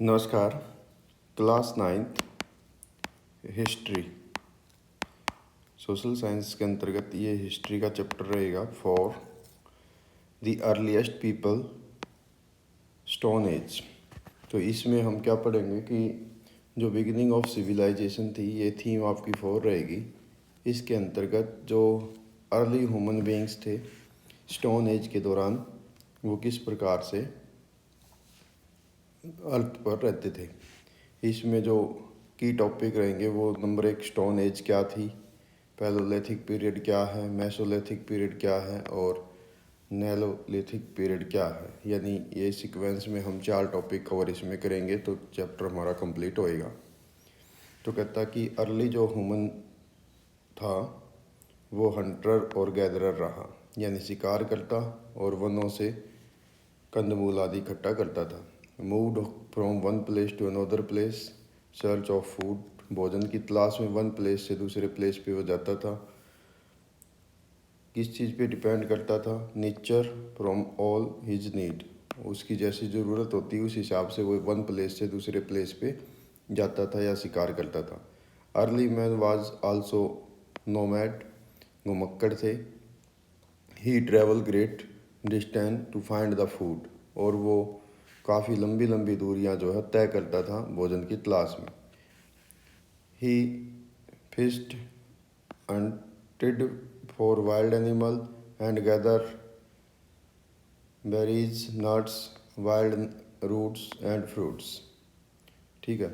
नमस्कार। Class ninth history social science के अंतर्गत ये हिस्ट्री का चैप्टर रहेगा for the earliest people stone age. तो इसमें हम क्या पढ़ेंगे कि जो बिगिनिंग ऑफ सिविलाइजेशन थी, ये थीम आपकी 4 रहेगी। इसके अंतर्गत जो अर्ली ह्यूमन बीइंग्स थे स्टोन एज के दौरान, वो किस प्रकार से अर्थ पर रहते थे। इसमें जो की टॉपिक रहेंगे वो नंबर 1 स्टोन एज क्या थी, पैलोलिथिक पीरियड क्या है, मेसोलिथिक पीरियड क्या है और नेलोलिथिक पीरियड क्या है। यानी ये सीक्वेंस में हम 4 टॉपिक कवर इसमें करेंगे तो चैप्टर हमारा कंप्लीट होएगा। तो कहता कि अर्ली जो ह्यूमन था वो हंटर और गैदरर रहा, यानी शिकार करता और वनों से कंदमूल आदि इकट्ठा करता था। Moved from one place to another place, search of food, भोजन की तलाश में वन प्लेस से दूसरे प्लेस पे वो जाता था। किस चीज़ पे डिपेंड करता था? Nature from all his need, उसकी जैसी ज़रूरत होती उस हिसाब से वो वन प्लेस से दूसरे प्लेस पे जाता था या शिकार करता था। Early man was also nomad, घुमक्कड़ थे। He travel great distance to find the food, और वो काफ़ी लंबी लंबी दूरियां जो है तय करता था भोजन की तलाश में। ही फिस्ड hunted for wild animal and gather berries, nuts, wild roots and fruits। ठीक है।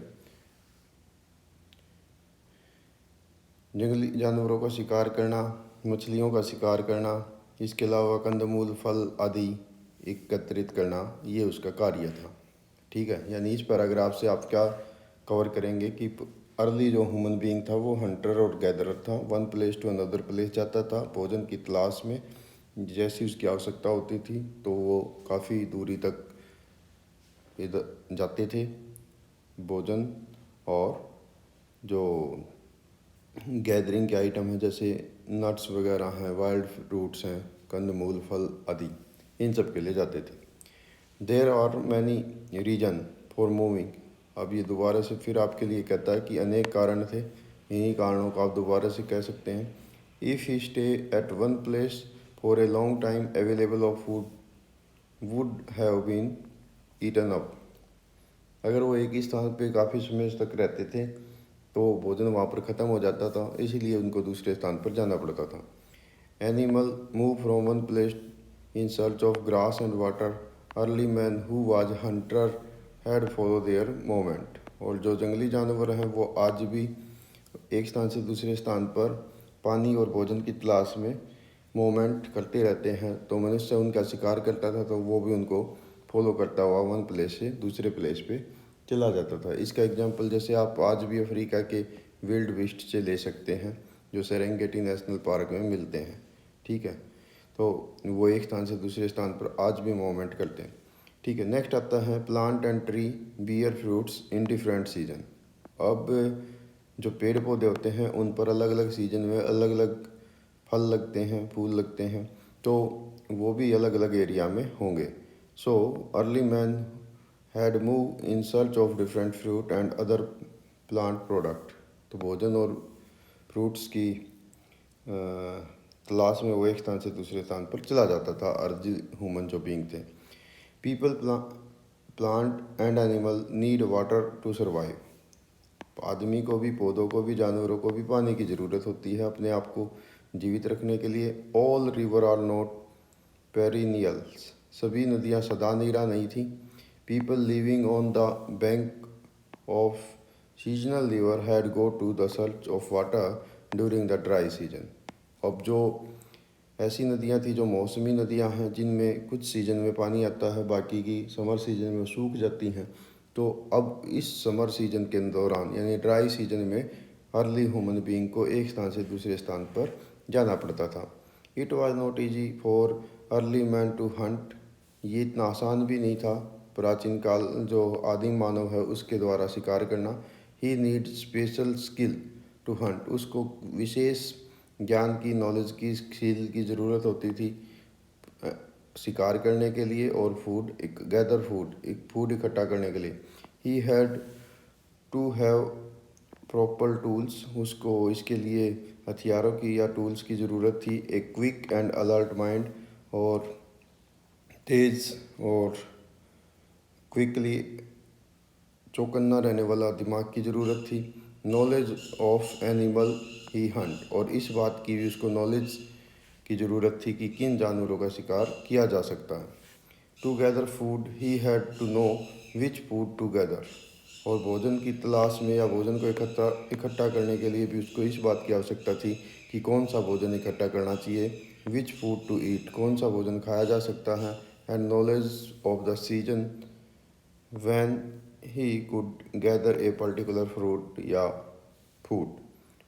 जंगली जानवरों का शिकार करना, मछलियों का शिकार करना, इसके अलावा कंदमूल, फल आदि एकत्रित करना, ये उसका कार्य था। ठीक है। यानी इस पैराग्राफ से आप क्या कवर करेंगे कि अर्ली जो ह्यूमन बीइंग था वो हंटर और गैदरर था, one place to another place जाता था भोजन की तलाश में। जैसी उसकी आवश्यकता होती थी तो वो काफ़ी दूरी तक इधर जाते थे भोजन। और जो गैदरिंग के आइटम है जैसे नट्स वगैरह हैं, वाइल्ड फ्रूट्स हैं, कंदमूल, फल आदि, इन सब के लिए जाते थे। There are many reason for moving. अब ये दोबारा से फिर आपके लिए कहता है कि अनेक कारण थे, इन्हीं कारणों को आप दोबारा से कह सकते हैं। If he stay at one place for a long time, available of food would have been eaten up. अगर वो एक ही स्थान पे काफ़ी समय तक रहते थे तो भोजन वहाँ पर ख़त्म हो जाता था, इसीलिए उनको दूसरे स्थान पर जाना पड़ता था। Animal move from one place in search of grass and water, early man who was hunter had follow their moment. और जो जंगली जानवर हैं वो आज भी एक स्थान से दूसरे स्थान पर पानी और भोजन की तलाश में मोमेंट करते रहते हैं। तो मनुष्य उनका शिकार करता था तो वो भी उनको फॉलो करता हुआ वन प्लेस से दूसरे प्लेस पे चला जाता था। इसका एग्जांपल जैसे आप आज भी अफ्रीका के विल्ड बीस्ट से ले सकते हैं जो सेरेंगेटी नेशनल पार्क में मिलते हैं। ठीक है। तो वो एक स्थान से दूसरे स्थान पर आज भी मूवमेंट करते हैं। ठीक है। नेक्स्ट आता है plant and tree bear fruits in different season. अब जो पेड़ पौधे होते हैं उन पर अलग अलग सीजन में अलग अलग फल लगते हैं, फूल लगते हैं, तो वो भी अलग अलग एरिया में होंगे। So early man had move in search of different fruit and other plant product. तो भोजन और फ्रूट्स की तलाश में वो एक स्थान से दूसरे स्थान पर चला जाता था अर्ली ह्यूमन जो बीइंग थे। People, plant and animal need water to survive. आदमी को भी, पौधों को भी, जानवरों को भी पानी की ज़रूरत होती है अपने आप को जीवित रखने के लिए। All river are not perennials. सभी नदियाँ सदा नीरा नहीं थी। People living on the bank of seasonal river had go to the search of water during the dry season. अब जो ऐसी नदियाँ थी जो मौसमी नदियाँ हैं जिनमें कुछ सीज़न में पानी आता है, बाकी की समर सीजन में सूख जाती हैं। तो अब इस समर सीजन के दौरान यानी ड्राई सीजन में अर्ली ह्यूमन बीइंग को एक स्थान से दूसरे स्थान पर जाना पड़ता था। It was not easy for early man to hunt. ये इतना आसान भी नहीं था प्राचीन काल जो आदिम मानव है उसके द्वारा शिकार करना। He need special skill to hunt. उसको विशेष ज्ञान की, नॉलेज की, स्किल की ज़रूरत होती थी शिकार करने के लिए और फूड, एक गैदर फूड, एक फूड इकट्ठा करने के लिए। He had to have proper tools, उसको इसके लिए हथियारों की या टूल्स की ज़रूरत थी। A quick and alert mind, और तेज़ और क्विकली चौकन्ना रहने वाला दिमाग की ज़रूरत थी। Knowledge of animal he Hunt, और इस बात की भी उसको नॉलेज की ज़रूरत थी कि किन जानवरों का शिकार किया जा सकता है। To gather food he had to know which food to gather, और भोजन की तलाश में या भोजन को इकट्ठा करने के लिए भी उसको इस बात की आवश्यकता थी कि कौन सा भोजन इकट्ठा करना चाहिए। विच फूड टू ईट, कौन सा भोजन खाया जा सकता है। And knowledge of the season when he could gather a particular fruit या फूड,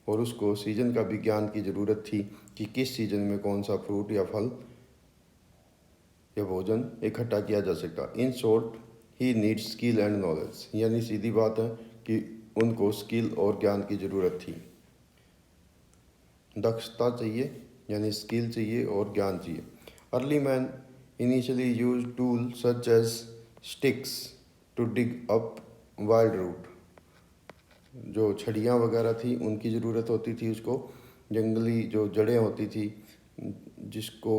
और उसको सीजन का भी ज्ञान की ज़रूरत थी कि किस सीजन में कौन सा फ्रूट या फल या भोजन इकट्ठा किया जा सकता। In short he needs skill and knowledge, यानी सीधी बात है कि उनको स्किल और ज्ञान की ज़रूरत थी। दक्षता चाहिए, यानी स्किल चाहिए और ज्ञान चाहिए। Early man initially use tool such as sticks to dig up wild root, जो छड़ियाँ वगैरह थी उनकी ज़रूरत होती थी उसको। जंगली जो जड़ें होती थी, जिसको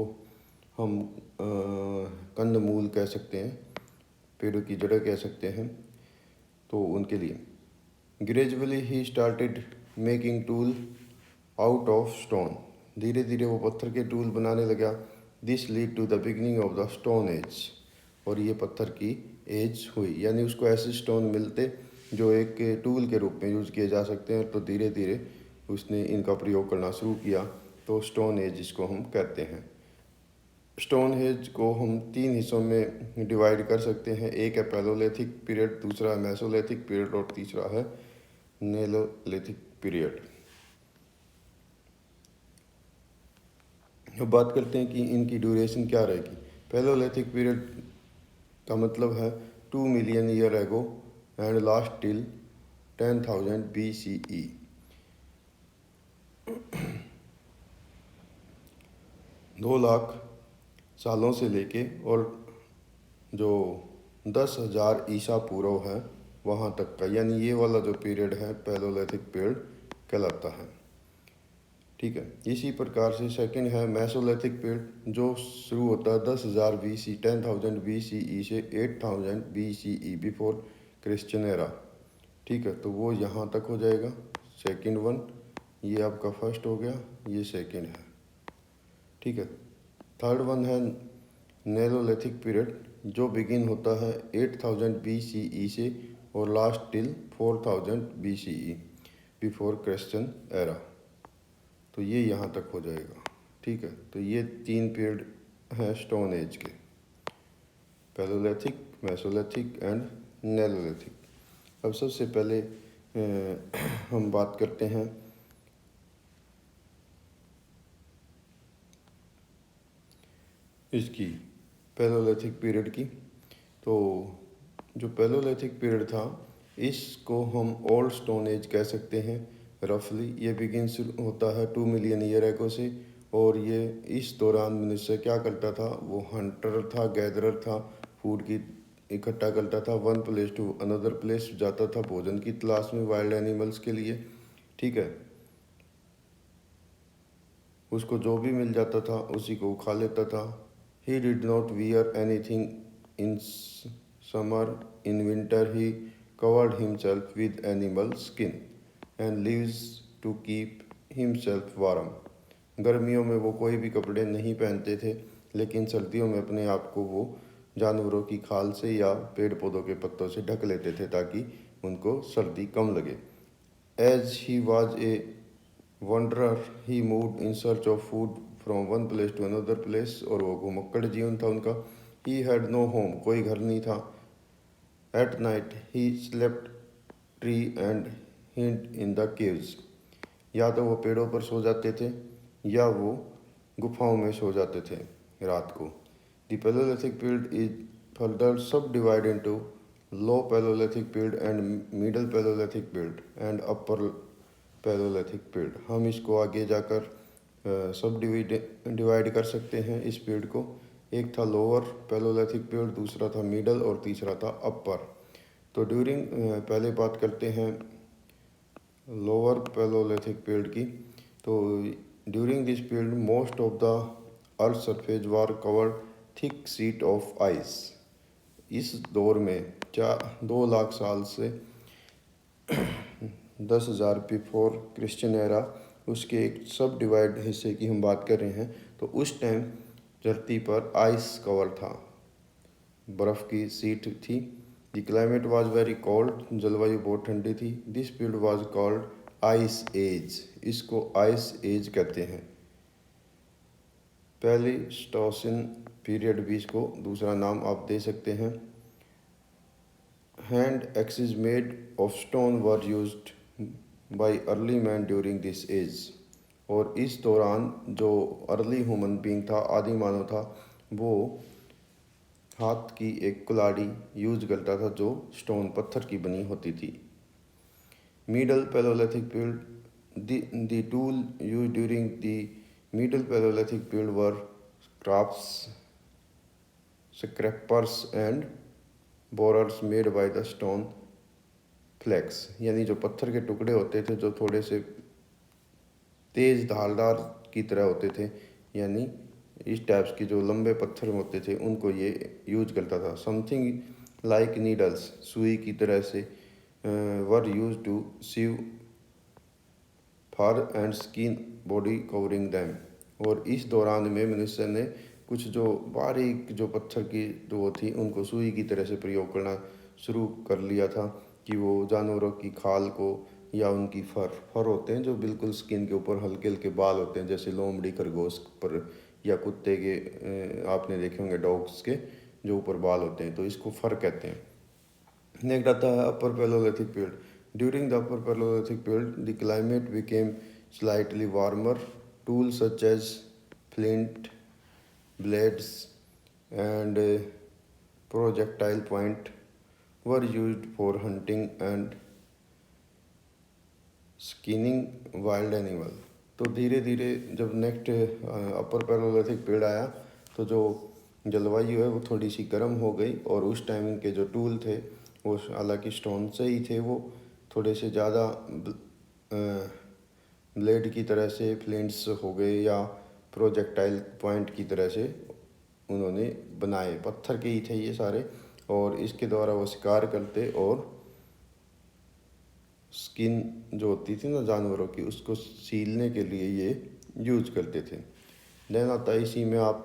हम कंदमूल कह सकते हैं, पेड़ों की जड़ें कह सकते हैं, तो उनके लिए। Gradually he started making tool out of stone, धीरे धीरे वो पत्थर के टूल बनाने लगा। This lead to the beginning of the stone age, और ये पत्थर की एज हुई, यानी उसको ऐसे स्टोन मिलते जो एक टूल के रूप में यूज़ किए जा सकते हैं। तो धीरे धीरे उसने इनका प्रयोग करना शुरू किया, तो स्टोन एज इसको हम कहते हैं। स्टोन एज को हम 3 हिस्सों में डिवाइड कर सकते हैं। एक है पैलोलिथिक पीरियड, दूसरा है मेसोलिथिक पीरियड, और तीसरा है नेलोलिथिक पीरियड। अब बात करते हैं कि इनकी ड्यूरेशन क्या रहेगी। पैलोलिथिक पीरियड का मतलब है 2 million year ago and last till 10,000 BCE। 2 lakh सालों से लेके और जो 10,000 ईसा पूर्व है वहाँ तक का, यानी ये वाला जो पीरियड है पैलोलिथिक पीरियड कहलाता है। ठीक है, इसी प्रकार से सेकंड है मेसोलिथिक पीरियड, जो शुरू होता है 10,000 BC 10,000 BCE से 8,000 BCE बिफोर क्रिश्चियन एरा। ठीक है, तो वो यहाँ तक हो जाएगा सेकंड वन। ये आपका फर्स्ट हो गया, ये सेकंड है। ठीक है, थर्ड वन है नेलोलिथिक पीरियड, जो बिगिन होता है 8,000 BCE से और last till 4,000 BCE before Christian era. तो ये यहाँ तक हो जाएगा। ठीक है, तो ये 3 पीरियड हैं स्टोन एज के, पैलोलिथिक, मेसोलिथिक एंड नेलोलिथिक। अब सबसे पहले हम बात करते हैं इसकी पैलोलिथिक पीरियड की। तो जो पैलोलिथिक पीरियड था, इसको हम ओल्ड स्टोन एज कह सकते हैं रफली। ये बिगिन होता है 2 मिलियन ईयर एगो से, और ये इस दौरान मनुष्य क्या करता था, वो हंटर था, गैदरर था, फूड की इकट्ठा करता था, one place to another place जाता था भोजन की तलाश में वाइल्ड एनिमल्स के लिए। ठीक है, उसको जो भी मिल जाता था उसी को खा लेता था। He did not wear anything in summer, in winter he covered himself with animal skin and leaves to keep himself warm. गर्मियों में वो कोई भी कपड़े नहीं पहनते थे, लेकिन सर्दियों में अपने आप को वो जानवरों की खाल से या पेड़ पौधों के पत्तों से ढक लेते थे ताकि उनको सर्दी कम लगे। As he was a wanderer he moved in search of food from one place to another place, और वो घुमक्कड़ जीवन था उनका। ही हैड नो होम, कोई घर नहीं था। At night he slept tree and hind in the caves, या तो वो पेड़ों पर सो जाते थे या वो गुफाओं में सो जाते थे रात को। The palaeolithic period is further sub divide into low palaeolithic period and middle palaeolithic period and upper palaeolithic period. हम इसको आगे जाकर सब डिवाइड कर सकते हैं इस पीरियड को। एक था लोअर पैलोलिथिक पीरियड, दूसरा था मिडल और तीसरा था अपर। तो ड्यूरिंग पहले बात करते हैं लोअर पैलोलिथिक पीरियड की। तो during this period most of the earth surface war covered thick sheet of ice. इस दौर में 2 लाख साल से 10,000 बिफोर क्रिश्चियन एरा, उसके एक सब डिवाइड हिस्से की हम बात कर रहे हैं, तो उस टाइम धरती पर आइस कवर था, बर्फ़ की सीट थी। The climate was very cold, जलवायु बहुत ठंडी थी। This period was called ice age, इसको आइस एज कहते हैं। प्लेइस्टोसिन पीरियड भी इसको दूसरा नाम आप दे सकते हैं। Hand axes made of stone were used by early man during this age. और इस दौरान जो अर्ली ह्यूमन बीइंग था, आदि मानव था, वो हाथ की एक कुल्हाड़ी यूज करता था जो स्टोन पत्थर की बनी होती थी। Middle palaeolithic period, the tool use during the middle palaeolithic period were crafts, scrapers and borers made by the stone flakes. यानी जो पत्थर के टुकड़े होते थे जो थोड़े से तेज धारदार की तरह होते थे, यानी इस टाइप्स के जो लंबे पत्थर होते थे उनको ये यूज करता था। समथिंग लाइक नीडल्स, सुई की तरह से, were use to sew fur and skin body covering them. और इस दौरान में मनुष्य ने कुछ जो बारीक जो पत्थर की जो वो थी उनको सुई की तरह से प्रयोग करना शुरू कर लिया था, कि वो जानवरों की खाल को या उनकी फर होते हैं जो बिल्कुल स्किन के ऊपर हल्के हल्के बाल होते हैं, जैसे लोमड़ी खरगोश पर या कुत्ते के, आपने देखे होंगे डॉग्स के जो ऊपर बाल होते हैं, तो इसको फर कहते हैं। नेक्स्ट आता है upper palaeolithic period. During the upper palaeolithic period the climate became slightly warmer. Tools such as flint, blades and projectile point were used for hunting and skinning wild animal. तो धीरे धीरे जब नेक्स्ट अपर palaeolithic period आया तो जो जलवायु है वो थोड़ी सी गर्म हो गई, और उस टाइम इनके जो टूल थे वो हालांकि स्टोन से ही थे, वो थोड़े से ज़्यादा ब्लेड की तरह से, फ्लिंट्स हो गए या प्रोजेक्टाइल पॉइंट की तरह से उन्होंने बनाए, पत्थर के ही थे ये सारे, और इसके द्वारा वो शिकार करते और स्किन जो होती थी ना जानवरों की, उसको सीलने के लिए ये यूज करते थे। देन आता है इसी में आप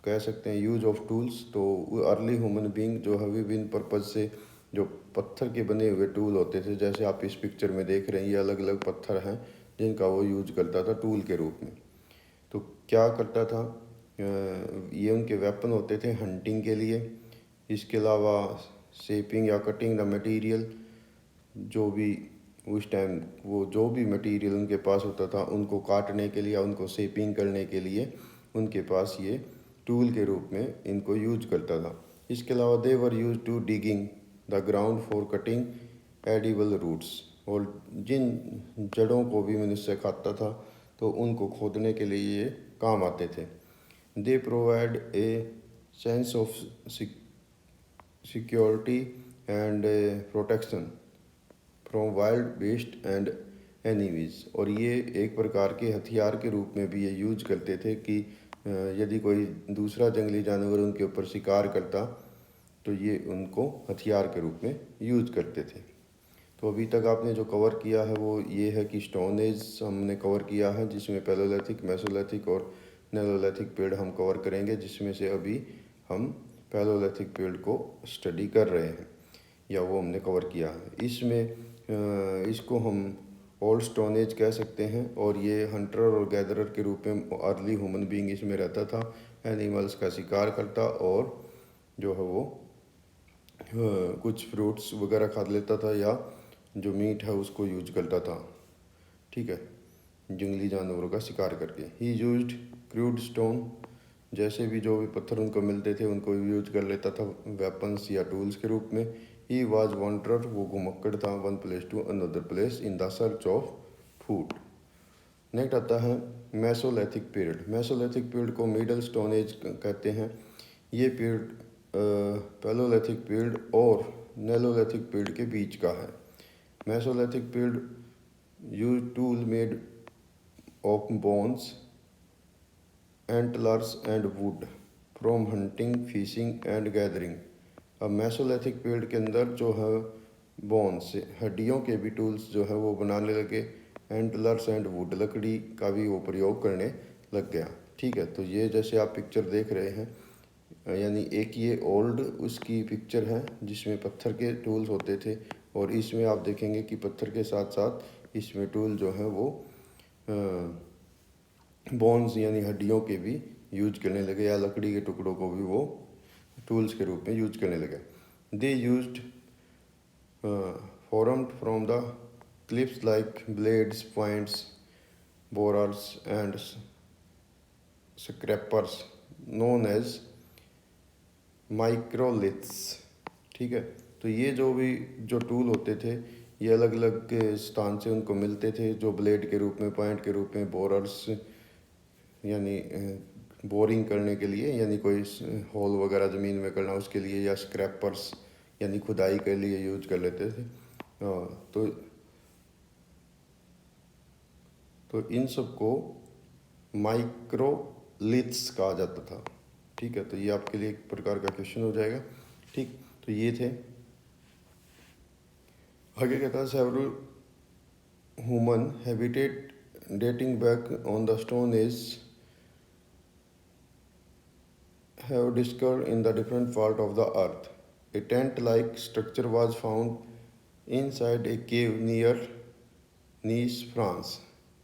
कह सकते हैं यूज ऑफ टूल्स। तो अर्ली ह्यूमन बीइंग जो है विभिन्न पर्पज से जो पत्थर के बने हुए टूल होते थे, जैसे आप इस पिक्चर में देख रहे हैं, ये अलग अलग पत्थर हैं जिनका वो यूज करता था टूल के रूप में। तो क्या करता था, ये उनके वेपन होते थे हंटिंग के लिए। इसके अलावा शेपिंग या कटिंग द मटेरियल, जो भी उस टाइम वो जो भी मटेरियल उनके पास होता था उनको काटने के लिए या उनको शेपिंग करने के लिए उनके पास ये टूल के रूप में इनको यूज करता था। इसके अलावा they were use to digging the ground for cutting edible roots. और जिन जड़ों को भी मनुष्य खाता था तो उनको खोदने के लिए ये काम आते थे। They provide a sense of security and protection from wild beast and enemies. और ये एक प्रकार के हथियार के रूप में भी ये यूज करते थे कि यदि कोई दूसरा जंगली जानवर उनके ऊपर शिकार करता तो ये उनको हथियार के रूप में यूज करते थे। तो अभी तक आपने जो कवर किया है वो ये है कि स्टोन एज हमने कवर किया है, जिसमें पैलोलिथिक, मेसोलिथिक और नेलोलिथिक पीरियड हम कवर करेंगे, जिसमें से अभी हम पैलोलिथिक पीरियड को स्टडी कर रहे हैं या वो हमने कवर किया है। इसमें इसको हम ओल्ड स्टोन एज कह सकते हैं, और ये हंटर और गैदरर के रूप में अर्ली ह्यूमन बीइंग इसमें रहता था, एनिमल्स का शिकार करता और जो है वो कुछ फ्रूट्स वगैरह खा लेता था या जो मीट है उसको यूज करता था, ठीक है, जंगली जानवरों का शिकार करके। ही यूज्ड क्रूड स्टोन, जैसे भी जो भी पत्थर उनको मिलते थे उनको यूज कर लेता था वेपन्स या टूल्स के रूप में। ही वाज वॉन्डरर, वो घुमक्कड़ था, one place to another place in the search of food. Next आता है मेसोलिथिक पीरियड। मेसोलिथिक पीरियड को मिडल स्टोन एज कहते हैं। ये पीरियड पैलोलिथिक पीरियड और नेलोलिथिक पीरियड के बीच का है। Mesolithic period use tool made of bones, antlers and wood from hunting, fishing and gathering. अब मेसोलिथिक पीरियड के अंदर जो है बोन्स, हड्डियों के भी टूल्स जो है वो बनाने लगे, एंटलर्स एंड वुड, लकड़ी का भी वो प्रयोग करने लग गया। ठीक है, तो ये जैसे आप पिक्चर देख रहे हैं, यानी एक ये ओल्ड उसकी पिक्चर है जिसमें पत्थर के टूल्स होते थे, और इसमें आप देखेंगे कि पत्थर के साथ साथ इसमें टूल जो है वो बोन्स यानी हड्डियों के भी यूज करने लगे, या लकड़ी के टुकड़ों को भी वो टूल्स के रूप में यूज करने लगे। They used formed from the cliffs like blades, points, borers and scrapers known as microliths. ठीक है, तो ये जो टूल होते थे ये अलग अलग स्थान से उनको मिलते थे, जो ब्लेड के रूप में, पॉइंट के रूप में, बोरर्स यानी बोरिंग करने के लिए, यानी कोई होल वगैरह ज़मीन में करना उसके लिए, या स्क्रैपर्स यानी खुदाई के लिए यूज कर लेते थे। तो इन सब को माइक्रोलिथ्स कहा जाता था। ठीक है, तो ये आपके लिए एक प्रकार का क्वेश्चन हो जाएगा। ठीक, तो ये थे। आगे कहता है several human habitat dating back on the stone as have discovered in the different part of the earth. A tent-like structure was found inside a cave near Nice, France.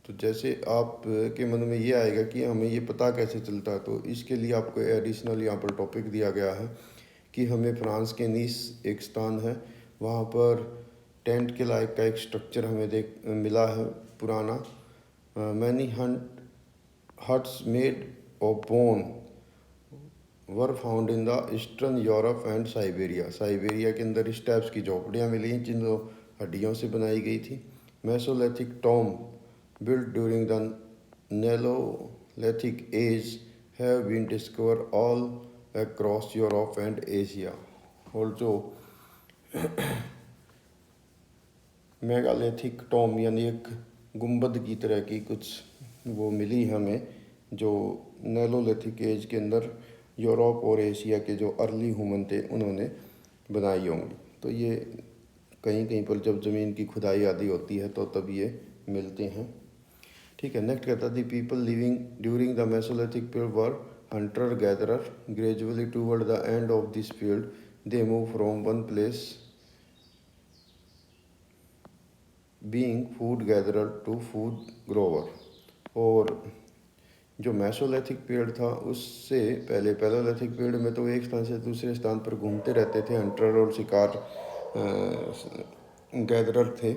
तो जैसे आप के मन में ये आएगा कि हमें ये पता कैसे चलता है, तो इसके लिए आपको एडिशनल यहाँ पर टॉपिक दिया गया है कि हमें फ्रांस के नीस एक स्थान है, वहाँ पर टेंट के लायक का एक स्ट्रक्चर हमें मिला है पुराना। Many huts made of bone were found in the eastern Europe and Siberia. Siberia के अंदर इस टाइप्स की झोपड़ियाँ मिली हैं जिन हड्डियों से बनाई गई थी। Mesolithic Tom built during the Neolithic age have been discovered all across Europe and Asia। और जो मेगालिथिक टॉम यानी एक गुंबद की तरह की कुछ वो मिली हमें, जो नेलोलिथिक एज के अंदर यूरोप और एशिया के जो अर्ली ह्यूमन थे उन्होंने बनाई होंगी। तो ये कहीं कहीं पर जब ज़मीन की खुदाई आदि होती है तो तब ये मिलते हैं। ठीक है, नेक्स्ट कहता है the people living during the mesolithic period were hunter gatherer. Gradually toward the end of this period they move from one place being food gatherer to food grower. और जो मेसोलिथिक पीरियड था उससे पहले palaeolithic period में तो एक स्थान से दूसरे स्थान पर घूमते रहते थे, हंटर और शिकार गैदरर थे।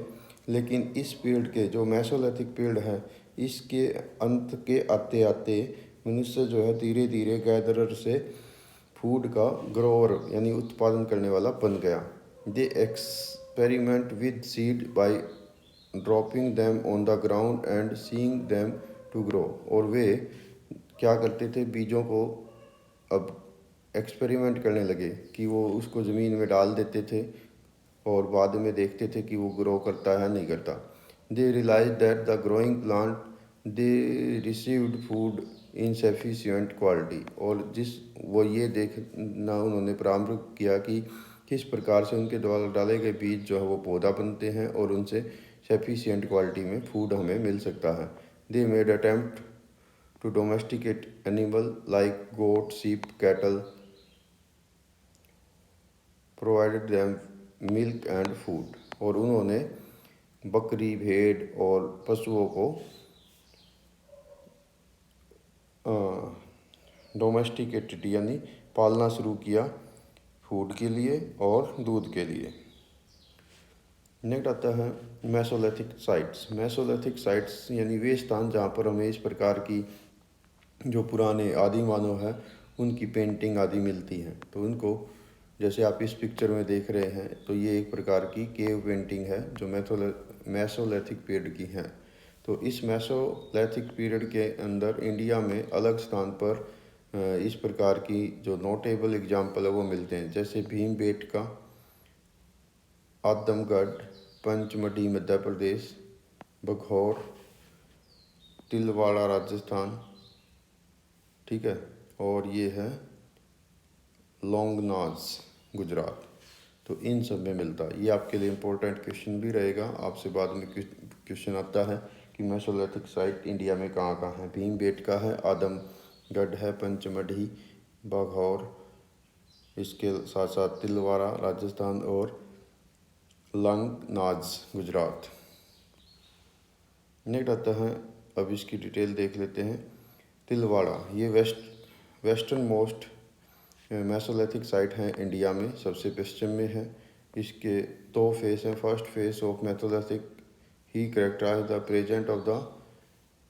लेकिन इस पीरियड के जो मेसोलिथिक पीरियड है इसके अंत के आते आते मनुष्य जो है धीरे धीरे गैदरर से फूड का ग्रोवर यानी उत्पादन करने वाला बन गया। They experiment with seed by dropping them on the ground and seeing them to grow. और वे क्या करते थे, बीजों को अब एक्सपेरिमेंट करने लगे कि वो उसको ज़मीन में डाल देते थे और बाद में देखते थे कि वो ग्रो करता है नहीं करता। They realize that the growing plant they received food in sufficient quality. और वो ये देखना उन्होंने प्रारंभ किया कि किस प्रकार से उनके द्वारा डाले गए बीज जो है वो पौधा बनते हैं और उनसे सफिशिएंट क्वालिटी में फूड हमें मिल सकता है। They made attempt to domesticate animal like goat, sheep, cattle, provided them milk and food. और उन्होंने बकरी, भेड़ और पशुओं को डोमेस्टिकेटेड यानी पालना शुरू किया फूड के लिए और दूध के लिए। नेक्स्ट आता है मेसोलिथिक साइट्स। मेसोलिथिक साइट्स यानी वे स्थान जहाँ पर हमें इस प्रकार की जो पुराने आदि मानव है उनकी पेंटिंग आदि मिलती हैं। तो उनको जैसे आप इस पिक्चर में देख रहे हैं, तो ये एक प्रकार की केव पेंटिंग है जो मेसोलिथिक पीरियड की है। तो इस मेसोलिथिक पीरियड के अंदर इंडिया में अलग स्थान पर इस प्रकार की जो नोटेबल एग्जाम्पल है वो मिलते हैं, जैसे भीमबेटका, आदमगढ़, पंचमढ़ी मध्य प्रदेश, बघौर तिलवाड़ा राजस्थान, ठीक है, और ये है लोंगनाज गुजरात। तो इन सब में मिलता है। ये आपके लिए इम्पोर्टेंट क्वेश्चन भी रहेगा, आपसे बाद में क्वेश्चन आता है कि मेसोलिथिक साइट इंडिया में कहाँ कहाँ है। भीमबेटका है, आदमगढ़ है, पंचमढ़ी, बाघौर, इसके साथ साथ तिलवाड़ा राजस्थान और लोंगनाज गुजरात। नेक्स्ट आता है, अब इसकी डिटेल देख लेते हैं। तिलवाड़ा ये वेस्टर्न मोस्ट मेसोलिथिक साइट है इंडिया में, सबसे पश्चिम में है। इसके दो फेस हैं। First phase of mesolithic he characterize the present of the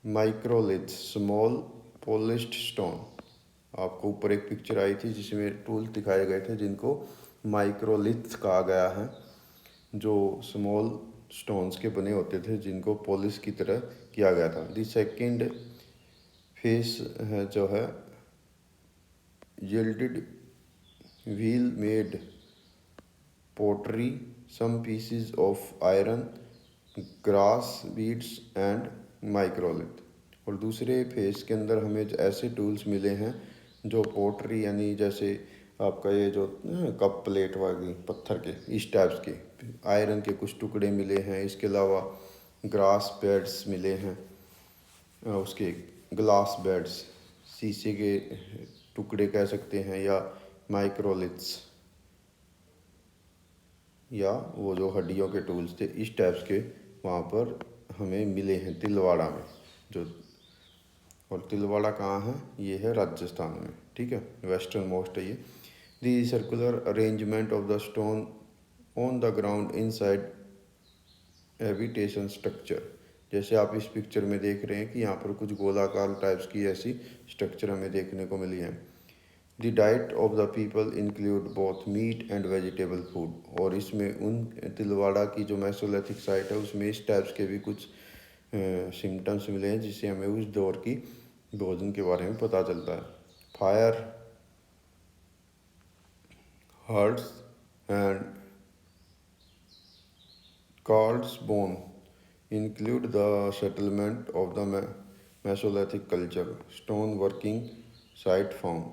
microliths small polished stone. आपको ऊपर एक पिक्चर आई थी जिसमें टूल दिखाए गए थे जिनको माइक्रोलिथ्स कहा गया है, जो स्मॉल स्टोन्स के बने होते थे जिनको पॉलिश की तरह किया गया था। दी सेकेंड फेस है जो है yielded wheel made pottery, some pieces of iron, grass beads and microlith। और दूसरे फेस के अंदर हमें ऐसे टूल्स मिले हैं जो पोट्री यानी जैसे आपका ये जो कप प्लेट वाली पत्थर के इस टाइप्स के, आयरन के कुछ टुकड़े मिले हैं। इसके अलावा ग्रास बेड्स मिले हैं, उसके ग्लास बेड्स, शीशे के टुकड़े कह सकते हैं, या माइक्रोलिथ्स, या वो जो हड्डियों के टूल्स थे, इस टाइप्स के वहाँ पर हमें मिले हैं तिलवाड़ा में। जो और तिलवाड़ा कहाँ है? ये है राजस्थान में, ठीक है, वेस्टर्न मोस्ट है ये। The circular arrangement of the stone on the ground inside habitation structure. जैसे आप इस पिक्चर में देख रहे हैं कि यहाँ पर कुछ गोलाकार टाइप्स की ऐसी स्ट्रक्चर हमें देखने को मिली है। The diet of the people include both meat and vegetable food. और इसमें उन तिलवाड़ा की जो मेसोलिथिक साइट है उसमें इस टाइप्स के भी कुछ सिम्टम्स मिले हैं जिससे हमें उस दौर की भोजन के बारे में पता चलता है। Fire hearths and cards bone include the settlement of the Mesolithic culture, stone working site found।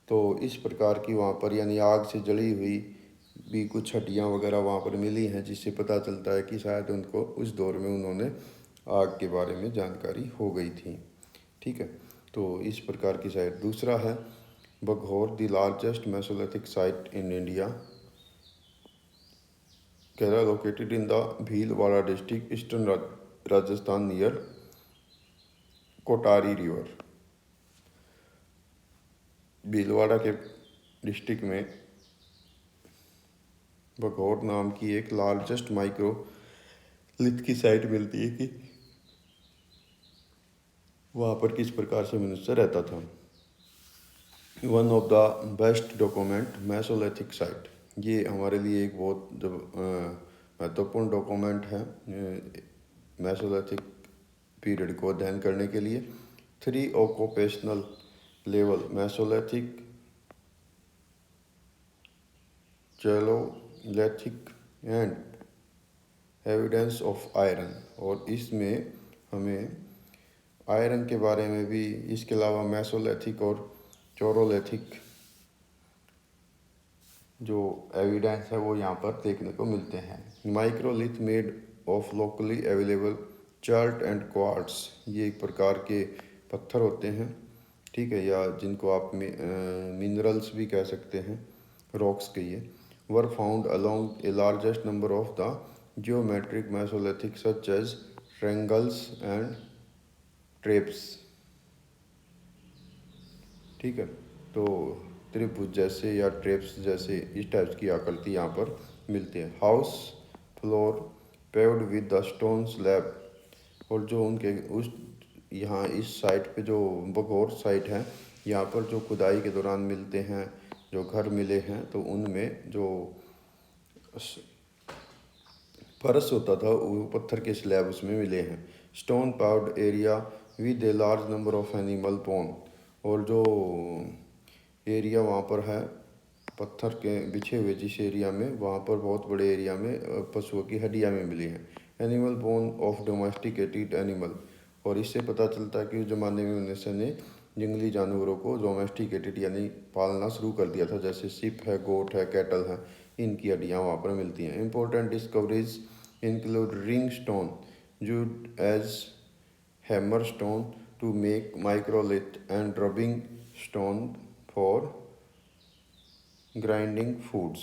तो इस प्रकार की वहाँ पर यानी आग से जली हुई भी कुछ हड्डियाँ वगैरह वहाँ पर मिली हैं जिससे पता चलता है कि शायद उनको उस दौर में उन्होंने आग के बारे में जानकारी हो गई थी, ठीक है। तो इस प्रकार की साइट। दूसरा है Baghaur, the largest Mesolithic site in India, Kerala located in the Bhilwara district, eastern Rajasthan near Kotari river. Bhilwara के डिस्ट्रिक्ट में बघौर नाम की एक लार्जेस्ट माइक्रोलिथ की साइट मिलती है कि वहाँ पर किस प्रकार से मनुष्य रहता था। One of the best document Mesolithic site, ये हमारे लिए एक बहुत महत्वपूर्ण डॉक्यूमेंट है मेसोलिथिक पीरियड को अध्ययन करने के लिए। 3 occupational level mesolithic, chalcolithic and evidence of iron. और इसमें हमें आयरन के बारे में भी, इसके अलावा मेसोलिथिक और चैलोलिथिक जो एविडेंस है वो यहाँ पर देखने को मिलते हैं। Microlith made of locally available chart and quartz, ये एक प्रकार के पत्थर होते हैं, ठीक है, या जिनको आप मिनरल्स भी कह सकते हैं, रॉक्स के ये were found along a largest number of the geometric mesolithic such as triangles and traps, ठीक है। तो त्रिभुज जैसे या ट्रेप्स जैसे इस टाइप्स की आकृति यहाँ पर मिलती है। House floor paved with the stone slab. और जो उनके उस यहाँ इस साइट पे जो बघौर साइट है, यहाँ पर जो खुदाई के दौरान मिलते हैं जो घर मिले हैं, तो उनमें जो फर्श होता था वो पत्थर के स्लैब उसमें मिले हैं। Stone pound area with a large number of animal bone. और जो एरिया वहाँ पर है पत्थर के बिछे हुए जिस एरिया में, वहाँ पर बहुत बड़े एरिया में पशुओं की हड्डियाँ में मिली हैं। Animal bone of domesticated animal, और इससे पता चलता है कि उस ज़माने में मनुष्य ने जंगली जानवरों को डोमेस्टिकेटेड यानी पालना शुरू कर दिया था। जैसे सिप है, गोट है, कैटल है, इनकी हड्डियाँ वहाँ पर मिलती हैं। Important discoveries include ring stone used as hammer stone to make microlith and rubbing stone for grinding foods.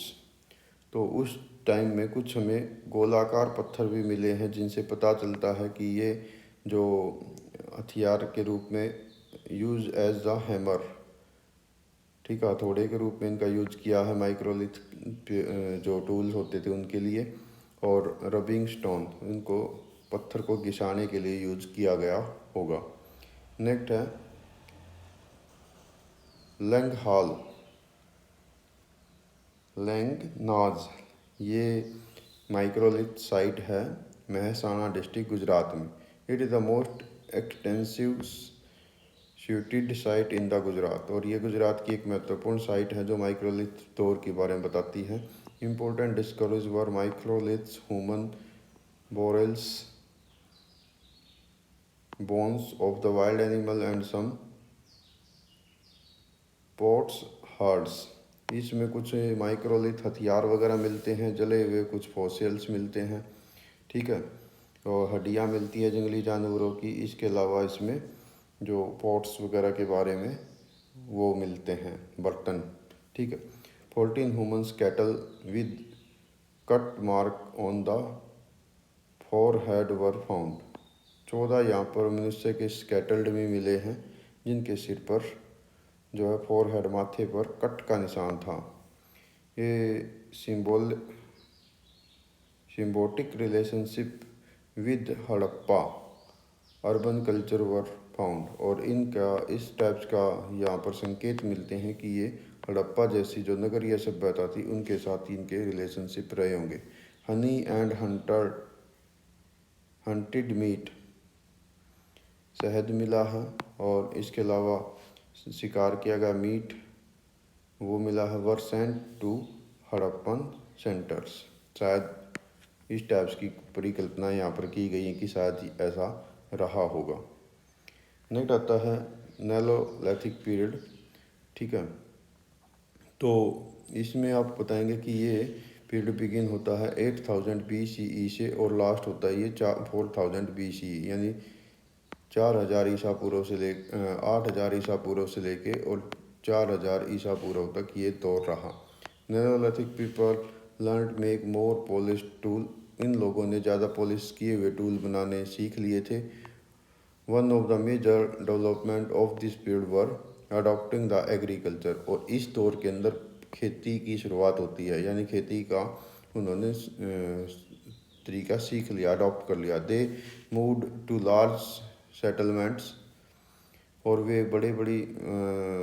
तो उस टाइम में कुछ हमें गोलाकार पत्थर भी मिले हैं जिनसे पता चलता है कि ये जो हथियार के रूप में यूज एज द हैमर, ठीक है, हथौड़े के रूप में इनका यूज किया है माइक्रोलिथ जो टूल्स होते थे उनके लिए। और रबिंग स्टोन, इनको पत्थर को घिसाने के लिए यूज किया गया होगा। नेक्स्ट है लैंगहॉल लैंगनाज, ये माइक्रोलिथ साइट है महसाणा डिस्ट्रिक्ट गुजरात में। It is the most extensive shooted site in the Gujarat, और ये गुजरात की एक महत्वपूर्ण साइट है जो माइक्रोलिथ दौर के बारे में बताती है। Important discoveries were microliths, human burials, bones of the wild animal and some potsherds. इसमें कुछ माइक्रोलिथ हथियार वगैरह मिलते हैं, जले हुए कुछ फॉसिल्स मिलते हैं, ठीक है, और हड्डियाँ मिलती है जंगली जानवरों की। इसके अलावा इसमें जो पॉट्स वगैरह के बारे में वो मिलते हैं, बर्तन, ठीक है। 14 humans cattle with cut mark on the forehead were found. 14 यहाँ पर मनुष्य के स्केटल्ड भी मिले हैं जिनके सिर पर जो है फोरहेड, माथे पर कट का निशान था। ये symbiotic relationship with Harappa urban culture were found, और इनका इस टाइप्स का यहाँ पर संकेत मिलते हैं कि ये हड़प्पा जैसी जो नगरीय सभ्यता थी उनके साथ इनके रिलेशनशिप रहे होंगे। हनी एंड हंटेड मीट, शहद मिला है, और इसके अलावा शिकार किया गया मीट वो मिला है। Were sent to Harappan centres, शायद इस टाइप्स की परिकल्पना यहाँ पर की गई है कि शायद ऐसा रहा होगा। नेक्स्ट आता है नेलोलिथिक पीरियड, ठीक है। तो इसमें आप बताएंगे कि ये पीरियड बिगिन होता है 8000 BCE से और लास्ट होता है ये 4000 BCE, यानी 4000 ईसा पूर्व से ले 8000 ईसा पूर्व से लेके और 4000 ईसा पूर्व तक ये दौर रहा। Neolithic people learn make more polish tool, इन लोगों ने ज़्यादा पॉलिश किए हुए टूल बनाने सीख लिए थे। One of the major development of this period were adopting the agriculture, और इस दौर के अंदर खेती की शुरुआत होती है, यानी खेती का उन्होंने तरीका सीख लिया, अडॉप्ट कर लिया। They moved to large settlements, और वे बड़ी बड़ी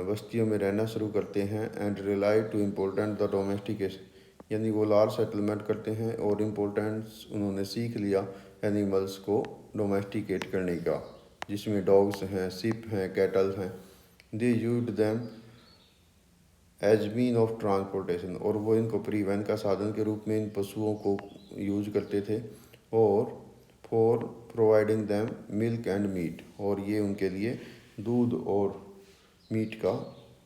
बस्तियों में रहना शुरू करते हैं। And rely to important the domestication, यानी वो लार्ज सेटलमेंट करते हैं और इम्पोर्टेंस उन्होंने सीख लिया एनिमल्स को डोमेस्टिकेट करने का, जिसमें डॉग्स हैं, सिप हैं, कैटल हैं। They used them as mean of transportation, और वो इनको परिवहन का साधन के रूप में इन पशुओं को यूज करते थे। और for providing them milk and meat, और ये उनके लिए दूध और मीट का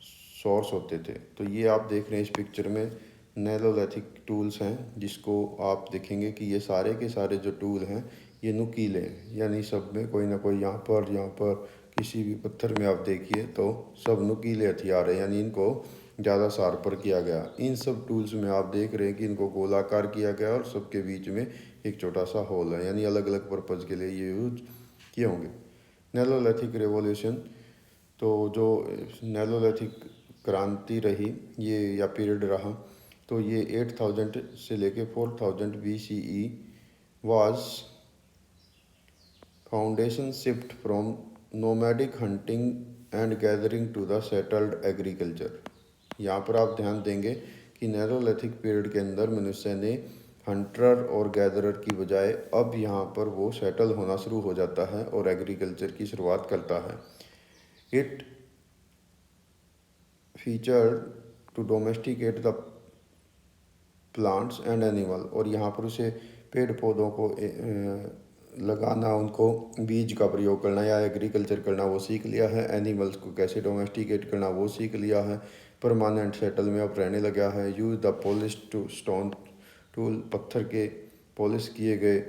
सोर्स होते थे। तो ये आप देख रहे हैं इस पिक्चर में नेलोलिथिक टूल्स हैं, जिसको आप देखेंगे कि ये सारे के सारे जो टूल हैं ये नुकीले हैं, यानी सब में कोई ना कोई यहाँ पर किसी भी पत्थर में आप देखिए तो सब नुकीले हथियार हैं, यानी इनको ज़्यादा शार्पर किया गया। इन सब टूल्स में आप देख रहे हैं कि इनको गोलाकार किया गया और सबके बीच में एक छोटा सा होल है, यानी अलग अलग पर्पज़ के लिए ये यूज किए होंगे। नेलोलिथिक रेवोल्यूशन, तो जो नेलोलिथिक क्रांति रही ये या पीरियड रहा, तो ये 8000 से लेके 4000 BCE was foundation shift from nomadic hunting and gathering to the settled agriculture. यहाँ पर आप ध्यान देंगे कि नेलोलिथिक पीरियड के अंदर मनुष्य ने हंटर और गैदरर की बजाय अब यहाँ पर वो सेटल होना शुरू हो जाता है और एग्रीकल्चर की शुरुआत करता है। It featured to domesticate the plants and animal, और यहाँ पर उसे पेड़ पौधों को लगाना, उनको बीज का प्रयोग करना या एग्रीकल्चर करना वो सीख लिया है। एनिमल्स को कैसे डोमेस्टिकेट करना वो सीख लिया है। परमानेंट सेटल में अब रहने लगा है। Use the polish to stone tool, पत्थर के पॉलिश किए गए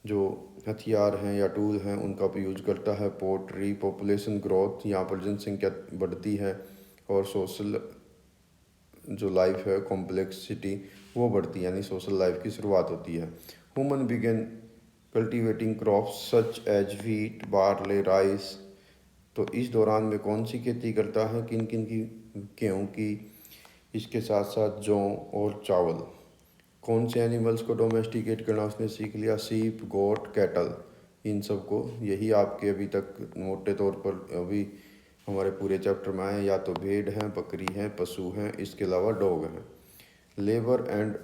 जो हथियार हैं या टूल हैं उनका भी यूज करता है। पोट्री, पॉपुलेशन ग्रोथ, यहाँ पर जनसंख्या बढ़ती है और सोशल जो लाइफ है कॉम्प्लेक्सिटी वो बढ़ती है, यानी सोशल लाइफ की शुरुआत होती है। Human began cultivating crops such as wheat, barley, rice. तो इस दौरान में कौन सी खेती करता है, किन किन की? गेहूँ की, इसके साथ साथ जौ और चावल। कौन से एनिमल्स को डोमेस्टिकेट करना उसने सीख लिया? सीप, गोट, कैटल, इन सब को। यही आपके अभी तक मोटे तौर पर अभी हमारे पूरे चैप्टर में आए। या तो भेड़ हैं, बकरी हैं, पशु हैं, इसके अलावा डॉग हैं। लेबर एंड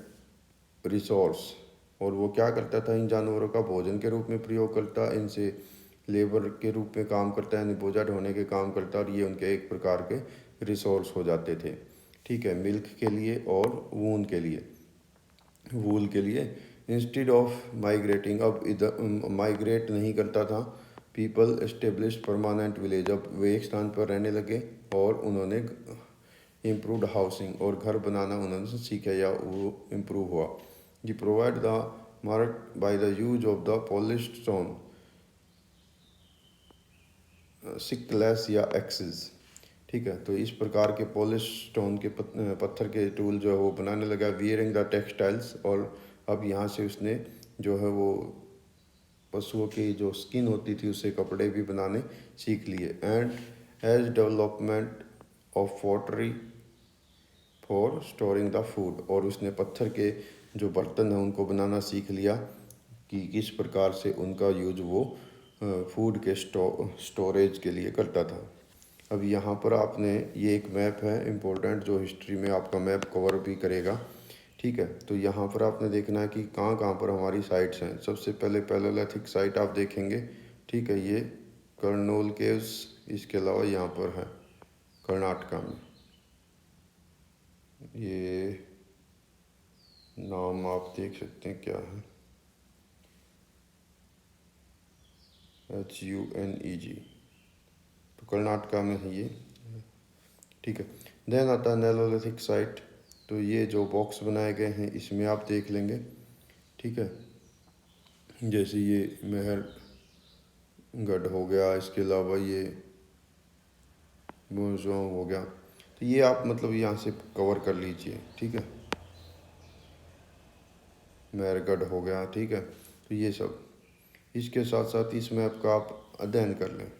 रिसोर्स, और वो क्या करता था, इन जानवरों का भोजन के रूप में प्रयोग करता, इनसे लेबर के रूप में काम करता है, यानी बोझा ढोने के काम करता, और ये उनके एक प्रकार के रिसोर्स हो जाते थे। ठीक है, मिल्क के लिए और वून के लिए, वूल के लिए। इंस्टेड ऑफ माइग्रेटिंग, अब इधर माइग्रेट नहीं करता था। पीपल एस्टेब्लिश परमानेंट विलेज, अब वे एक स्थान पर रहने लगे और उन्होंने इम्प्रूव्ड हाउसिंग, और घर बनाना उन्होंने सीखा या वो इम्प्रूव हुआ। जी provide the mark by the use of the polished stone, sickles या एक्सिस। ठीक है, तो इस प्रकार के पॉलिश स्टोन के पत्थर के टूल जो है वो बनाने लगा। वियरिंग द टेक्सटाइल्स, और अब यहाँ से उसने जो है वो पशुओं की जो स्किन होती थी उससे कपड़े भी बनाने सीख लिए। And as development of pottery for storing the food, और उसने पत्थर के जो बर्तन हैं उनको बनाना सीख लिया कि किस प्रकार से उनका यूज वो फूड के स्टोरेज के लिए करता था। अब यहाँ पर आपने ये एक मैप है इम्पोर्टेंट जो हिस्ट्री में आपका मैप कवर भी करेगा। ठीक है, तो यहाँ पर आपने देखना है कि कहाँ कहाँ पर हमारी साइट्स हैं। सबसे पहले पैलेलिथिक साइट आप देखेंगे। ठीक है, ये कर्नूल केव्स, इसके अलावा यहाँ पर है कर्नाटका में। ये नाम आप देख सकते हैं क्या है, HUNEG, तो कर्नाटका में है ये। ठीक है, देन आता है नेलोलिथिक साइट, तो ये जो बॉक्स बनाए गए हैं इसमें आप देख लेंगे। ठीक है, जैसे ये मेहरगढ़ हो गया, इसके अलावा ये मोजोंग हो गया, तो ये आप मतलब यहाँ से कवर कर लीजिए। ठीक है, मेहरगढ़ हो गया। ठीक है, तो ये सब इसके साथ साथ इस मैप का आप अध्ययन कर लें।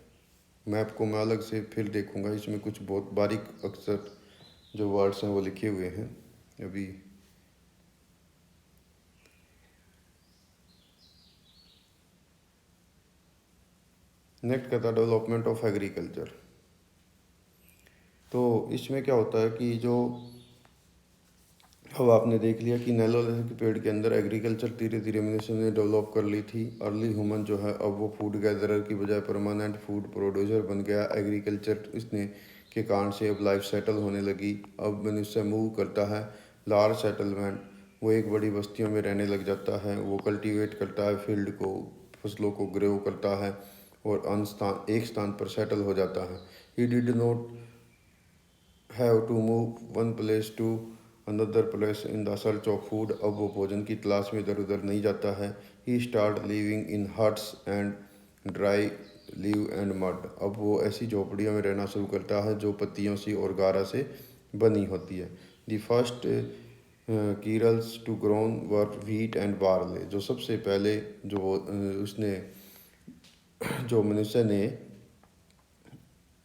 मैप को मैं अलग से फिर देखूंगा, इसमें कुछ बहुत बारीक अक्षर जो वर्ड्स हैं वो लिखे हुए हैं अभी। नेक्स्ट कहता है डेवलपमेंट ऑफ एग्रीकल्चर। तो इसमें क्या होता है कि जो अब आपने देख लिया कि नेलोलिथिक पेड़ के अंदर एग्रीकल्चर धीरे धीरे मनुष्य ने डेवलप कर ली थी। अर्ली ह्यूमन जो है अब वो फूड गैदरर की बजाय परमानेंट फूड प्रोड्यूसर बन गया। एग्रीकल्चर इसने के कारण से अब लाइफ सेटल होने लगी। अब मनुष्य मूव करता है लार्ज सेटलमेंट, वो एक बड़ी बस्तियों में रहने लग जाता है। वो कल्टीवेट करता है फील्ड को, फसलों को ग्रो करता है और एक स्थान पर सेटल हो जाता है। He did not have to move one place to another place in the search of food, अब वो भोजन की तलाश में इधर उधर नहीं जाता है। He start living in huts and dry leave and mud, अब वो ऐसी झोपड़ियों में रहना शुरू करता है जो पत्तियों से और गारा से बनी होती है। The first cereals to grown were wheat and barley, जो सबसे पहले जो उसने जो मनुष्य ने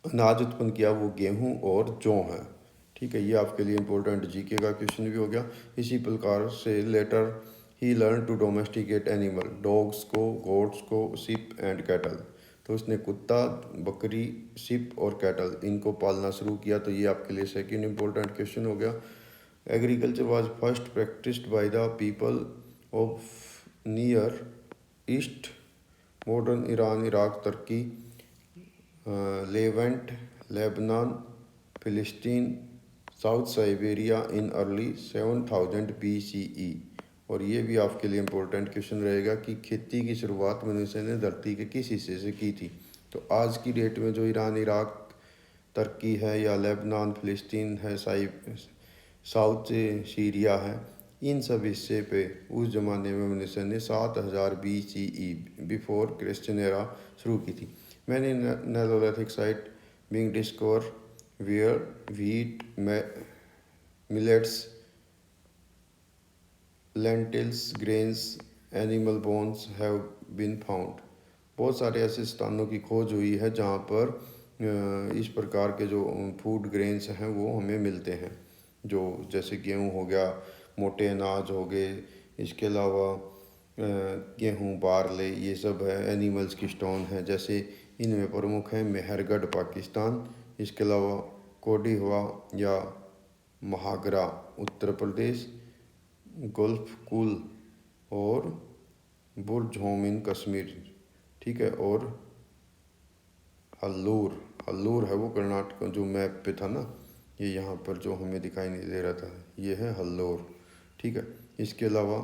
अनाज उत्पन्न किया वो गेहूँ और जौ है। ठीक है, ये आपके लिए इम्पोर्टेंट जीके का क्वेश्चन भी हो गया। इसी प्रकार से later he learn to domesticate animal, dogs को, गोट्स को, सिप एंड कैटल, तो उसने कुत्ता, बकरी, सिप और कैटल इनको पालना शुरू किया। तो ये आपके लिए सेकंड इम्पोर्टेंट क्वेश्चन हो गया। Agriculture was first practised by the people of near east, modern Iran, Iraq, Turkey, Levant, Lebanon, Palestine, south Siberia in early 7000 BCE। और ये भी आपके लिए इम्पोर्टेंट क्वेश्चन रहेगा कि खेती की शुरुआत मनुष्य ने धरती के किस हिस्से से की थी। तो आज की डेट में जो ईरान, इराक, तुर्की है या लेबनान, फ़िलिस्तीन है, साउथ सीरिया है, इन सब हिस्से पे उस ज़माने में मनुष्य ने 7000 BCE बिफोर क्रिश्चियन एरा शुरू की थी। मैंने neolithic site being discover where wheat, millets, lentils, grains, animal bones have been found. बहुत सारे ऐसे स्थानों की खोज हुई है जहाँ पर इस प्रकार के जो फूड ग्रेन्स हैं वो हमें मिलते हैं, जो जैसे गेहूँ हो गया, मोटे अनाज हो गए, इसके अलावा गेहूँ, बारले, ये सब है। एनिमल्स की स्टोन है, जैसे इनमें प्रमुख हैं मेहरगढ़ पाकिस्तान, इसके अलावा कोडी हुआ या महागरा उत्तर प्रदेश, गल्फ कूल और बुरज़ोम कश्मीर, ठीक है। और हल्लूर, हल्लूर है वो कर्नाटक जो मैप पे था ना, ये यहाँ पर जो हमें दिखाई नहीं दे रहा था, ये है हल्लूर, ठीक है। इसके अलावा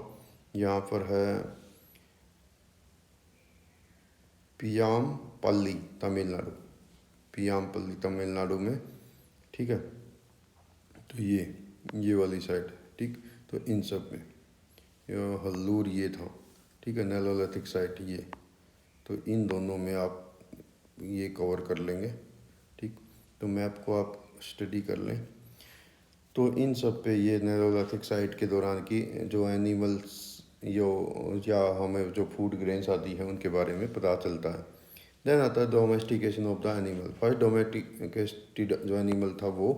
यहाँ पर है पियामपल्ली तमिलनाडु, पियामपल्ली तमिलनाडु में, ठीक है। तो ये वाली साइड, ठीक। तो इन सब में हल्लूर ये था, ठीक है। नेलोलिथिक साइट ये, तो इन दोनों में आप ये कवर कर लेंगे, ठीक। तो मैप को आप स्टडी कर लें। तो इन सब पे ये नेलोलिथिक साइट के दौरान की जो एनिमल्स या हमें जो फूड ग्रेन्स आती हैं उनके बारे में पता चलता है। देन आता है domestication of the animal. First domesticated जो एनिमल था वो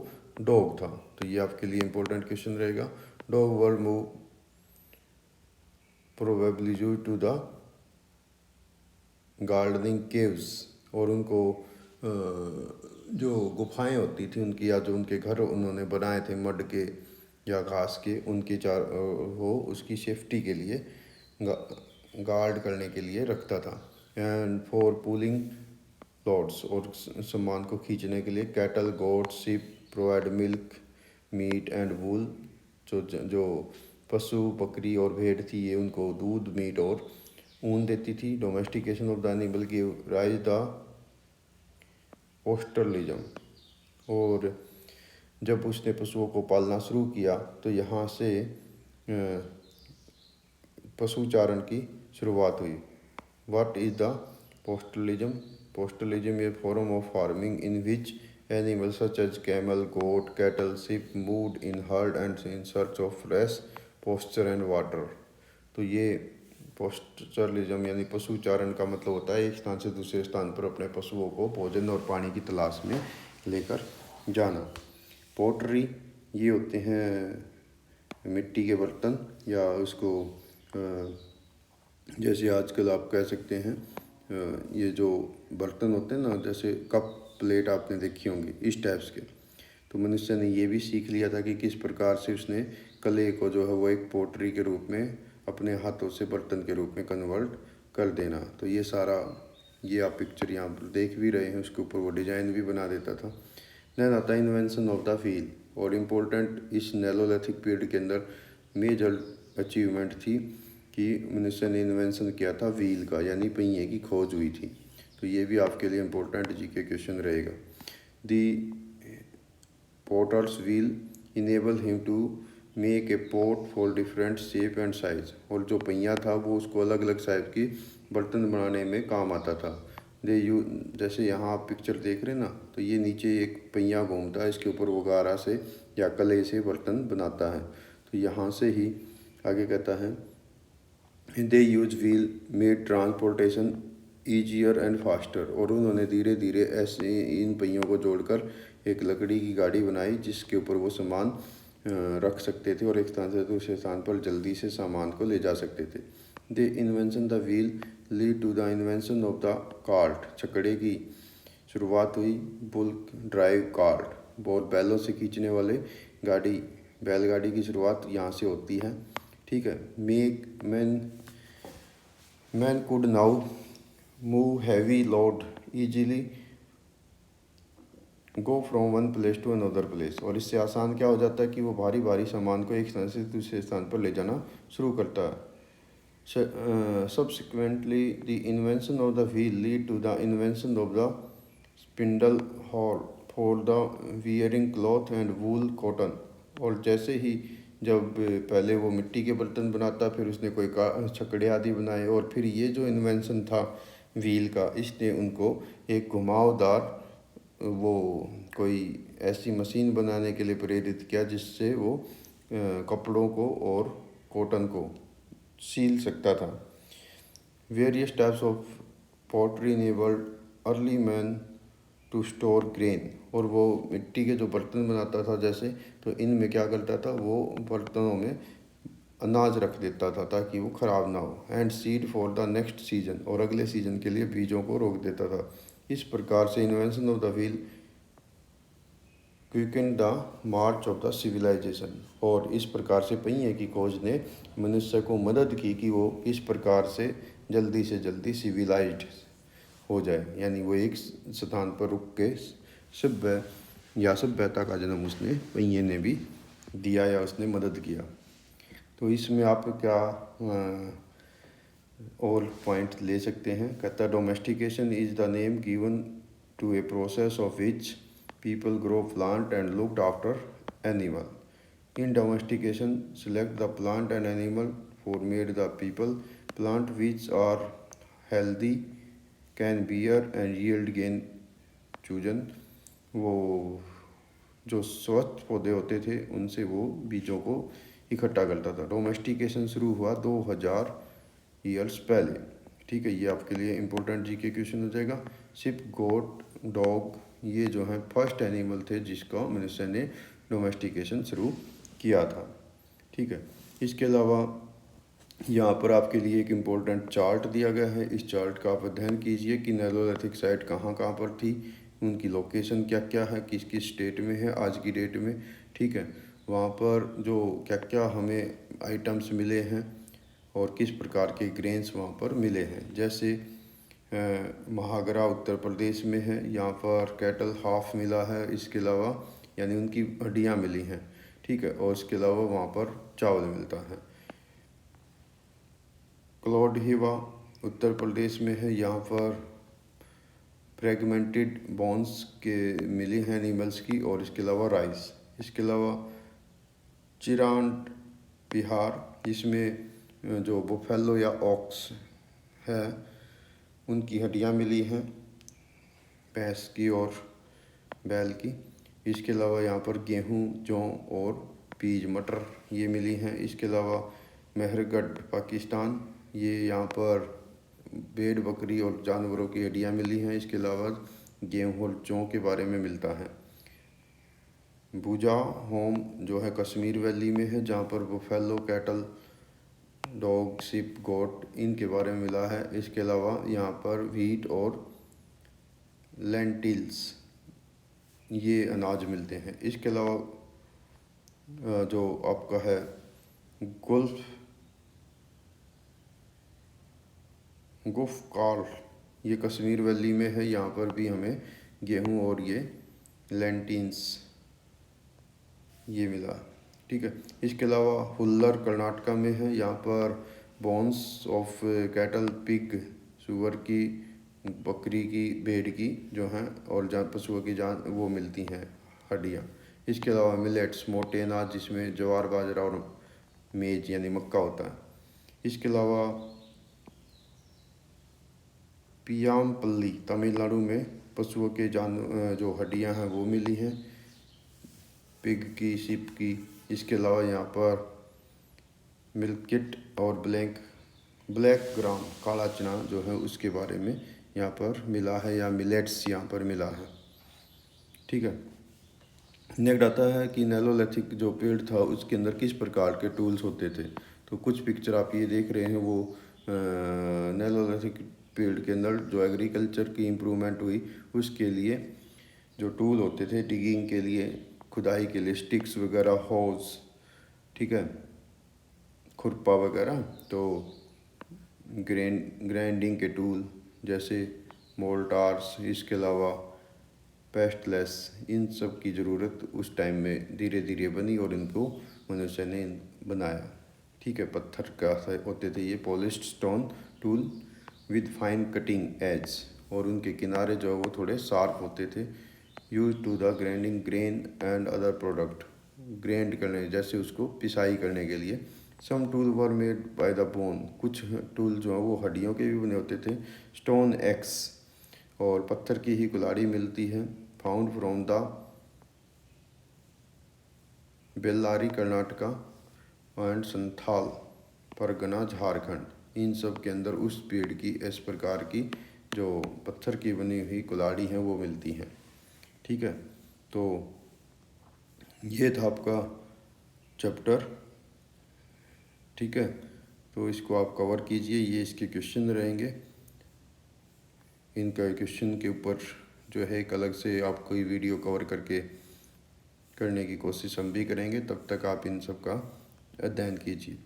डॉग था। तो ये आपके लिए इम्पोर्टेंट क्वेश्चन रहेगा। Dog were move probably due to the gardening caves, और उनको जो गुफाएं होती थी उनकी, या जो उनके घर उन्होंने बनाए थे मड के या घास के, उनके वो उसकी सेफ्टी के लिए गार्ड करने के लिए रखता था। एंड फॉर पुलिंग लोड्स, और सामान को खींचने के लिए cattle, goat, sheep provide milk, meat and wool. जो पशु, बकरी और भेड़ थी, ये उनको दूध, मीट और ऊन देती थी। Domestication of the animal give rise the pastoralism, और जब उसने पशुओं को पालना शुरू किया तो यहाँ से पशुचारण की शुरुआत हुई। What is the pastoralism? Pastoralism a form of farming in which animals such as camel, goat, cattle, sheep moved in herd and in search of fresh pasture and water. तो ये पोस्टलिज्म यानी पशुचारण का मतलब होता है एक स्थान से दूसरे स्थान पर अपने पशुओं को भोजन और पानी की तलाश में लेकर जाना। पोट्री, ये होते हैं मिट्टी के बर्तन, या उसको जैसे आजकल आप कह सकते हैं ये जो बर्तन होते हैं ना, जैसे कप प्लेट आपने देखी होंगी, इस टाइप्स के। तो मनुष्य ने ये भी सीख लिया था कि किस प्रकार से उसने कले को जो है वो एक पोट्री के रूप में अपने हाथों से बर्तन के रूप में कन्वर्ट कर देना। तो ये सारा, ये आप पिक्चर यहाँ पर देख भी रहे हैं, उसके ऊपर वो डिजाइन भी बना देता था। देन आता है इन्वेंशन ऑफ द व्हील, और इम्पोर्टेंट इस नेलोलिथिक पीरियड के अंदर मेजर अचीवमेंट थी कि मनुष्य ने इन्वेंशन किया था व्हील का, यानी पहिए की खोज हुई थी। तो ये भी आपके लिए इम्पोर्टेंट जीके क्वेश्चन रहेगा। The potters wheel enable him to make a pot for different shape and size, और जो पहिया था वो उसको अलग अलग साइज की बर्तन बनाने में काम आता था। जैसे यहाँ आप पिक्चर देख रहे हैं ना, तो ये नीचे एक पहिया घूमता है, इसके ऊपर वो गारा से या कले से बर्तन बनाता है। तो यहाँ से ही आगे कहता है they use wheel made transportation easier and faster, और उन्होंने धीरे धीरे ऐसे इन पहियों को जोड़कर एक लकड़ी की गाड़ी बनाई जिसके ऊपर वो सामान रख सकते थे और एक स्थान से दूसरे स्थान पर जल्दी से सामान को ले जा सकते थे। They invention the wheel lead to the invention of the cart, छकड़े की शुरुआत हुई। बुल ड्राइव कार्ट, बहुत बैलों से खींचने वाले गाड़ी, बैलगाड़ी की शुरुआत यहाँ से होती है, ठीक है। Man could now move heavy load easily go from one place to another place, और इससे आसान क्या हो जाता है कि वो भारी भारी सामान को एक स्थान से दूसरे स्थान पर ले जाना शुरू करता है। Subsequently, the invention of the wheel lead to the invention of the spindle whorl for the wearing cloth and wool cotton। और जैसे ही जब पहले वो मिट्टी के बर्तन बनाता, फिर उसने कोई छकड़े आदि बनाए, और फिर ये जो इन्वेंशन था व्हील का, इसने उनको एक घुमावदार वो कोई ऐसी मशीन बनाने के लिए प्रेरित किया जिससे वो कपड़ों को और कॉटन को सील सकता था। Various types of pottery enabled early man to store grain, और वो मिट्टी के जो बर्तन बनाता था जैसे, तो इनमें क्या करता था, वो बर्तनों में अनाज रख देता था ताकि वो ख़राब ना हो। And seed for the next season, और अगले सीजन के लिए बीजों को रोक देता था। इस प्रकार से invention of the wheel quicken the march of the civilisation, और इस प्रकार से पहिए की खोज ने मनुष्य को मदद की कि वो इस प्रकार से जल्दी सिविलाइज्ड हो जाए, यानी वो एक स्थान पर रुक के सभ्यता का जन्म उसने पहिए ने भी दिया, या उसने मदद किया। तो इसमें आप क्या और पॉइंट ले सकते हैं। कहता है domestication is the name given to a process of which people grow plant and looked after animal. In domestication select the plant and animal for made the people plant which are healthy can bear and yield gain chosen. वो जो स्वस्थ पौधे होते थे उनसे वो बीजों को इकट्ठा करता था। डोमेस्टिकेशन शुरू हुआ 2000 ईयर्स पहले। ठीक है, ये आपके लिए इम्पोर्टेंट जीके क्वेश्चन हो जाएगा। शिप, गोट, डॉग, ये जो हैं फर्स्ट एनिमल थे जिसका मनुष्य ने डोमेस्टिकेशन शुरू किया था। ठीक है, इसके अलावा यहाँ पर आपके लिए एक इम्पोर्टेंट चार्ट दिया गया है। इस चार्ट का आप अध्ययन कीजिए कि नेलोलिथिक साइट कहाँ कहाँ पर थी, उनकी लोकेशन क्या क्या है, किस किस स्टेट में है आज की डेट में। ठीक है, वहाँ पर जो क्या क्या हमें आइटम्स मिले हैं और किस प्रकार के ग्रेन्स वहाँ पर मिले हैं। जैसे महागरा उत्तर प्रदेश में है, यहाँ पर कैटल हाफ मिला है, इसके अलावा यानी उनकी हड्डियाँ मिली हैं। ठीक है, और इसके अलावा वहाँ पर चावल मिलता है। क्लौडहिवा उत्तर प्रदेश में है, यहाँ पर फ्रेगमेंटेड बोन्स के मिली हैं एनिमल्स की, और इसके अलावा राइस। इसके अलावा चिरांड बिहार, इसमें जो बुफेलो या ऑक्स है उनकी हड्डियाँ मिली हैं, भैंस की और बैल की। इसके अलावा यहाँ पर गेहूँ, जौ और पीज, मटर ये मिली हैं। इसके अलावा मेहरगढ़ पाकिस्तान, ये यहाँ पर भेड़, बकरी और जानवरों की हड्डियाँ मिली हैं। इसके अलावा गेहूँ और जौ के बारे में मिलता है। भुजा होम जो है कश्मीर वैली में है, जहाँ पर बुफेलो, कैटल, डॉग, शिप, गोट इनके बारे में मिला है। इसके अलावा यहाँ पर व्हीट और लेंटिल्स ये अनाज मिलते हैं। इसके अलावा जो आपका है गुफ्कार, ये कश्मीर वैली में है, यहाँ पर भी हमें गेहूँ और ये लेंटिल्स ये मिला। ठीक है, इसके अलावा हुल्लर कर्नाटका में है, यहाँ पर बोन्स ऑफ कैटल, पिग, सुअर की, बकरी की, भेड़ की जो हैं और पशुओं की जान वो मिलती हैं हड्डियाँ। इसके अलावा मिलेट्स, मोटे अनाज जिसमें ज्वार, बाजरा और मेज यानी मक्का होता है। इसके अलावा पियामपल्ली तमिलनाडु में पशुओं के जो हड्डियाँ हैं वो मिली हैं, पिग की, शिप की। इसके अलावा यहाँ पर मिल्किट और ब्लैक ग्राम, काला चना जो है उसके बारे में यहाँ पर मिला है, या मिलेट्स यहाँ पर मिला है। ठीक है, नेक्स्ट आता है कि नेलोलिथिक जो पीरियड था उसके अंदर किस प्रकार के टूल्स होते थे। तो कुछ पिक्चर आप ये देख रहे हैं, वो नेलोलिथिक पीरियड के अंदर जो एग्रीकल्चर की इम्प्रूवमेंट हुई उसके लिए जो टूल होते थे डिगिंग के लिए, खुदाई के लिए, स्टिक्स वगैरह, होज, ठीक है, खुरपा वगैरह, तो ग्राइंडिंग के टूल जैसे मोल्टार्स, इसके अलावा पेस्टलेस, इन सब की ज़रूरत उस टाइम में धीरे धीरे बनी और इनको मनुष्य ने बनाया। ठीक है, पत्थर का होते थे ये polished stone tool with fine cutting edge, और उनके किनारे जो है वो थोड़े शार्प होते थे। Use to the grinding grain and other product, grind करने जैसे उसको पिसाई करने के लिए। Some tool were made by the bone, कुछ टूल जो है वो हड्डियों के भी बने होते थे। स्टोन एक्स, और पत्थर की ही कुल्हाड़ी मिलती है। Found from the Bellary Karnataka and Santhal Pargana Jharkhand, इन सब के अंदर उस पेड़ की इस प्रकार की जो पत्थर की बनी हुई कुल्हाड़ी हैं वो मिलती हैं। ठीक है, तो ये था आपका चैप्टर। ठीक है, तो इसको आप कवर कीजिए, ये इसके क्वेश्चन रहेंगे। इनका क्वेश्चन के ऊपर जो है एक अलग से आप कोई वीडियो कवर करने की कोशिश हम भी करेंगे। तब तक आप इन सब का अध्ययन कीजिए।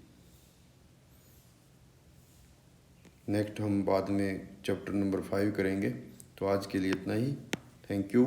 नेक्स्ट हम बाद में चैप्टर नंबर 5 करेंगे। तो आज के लिए इतना ही। Thank you.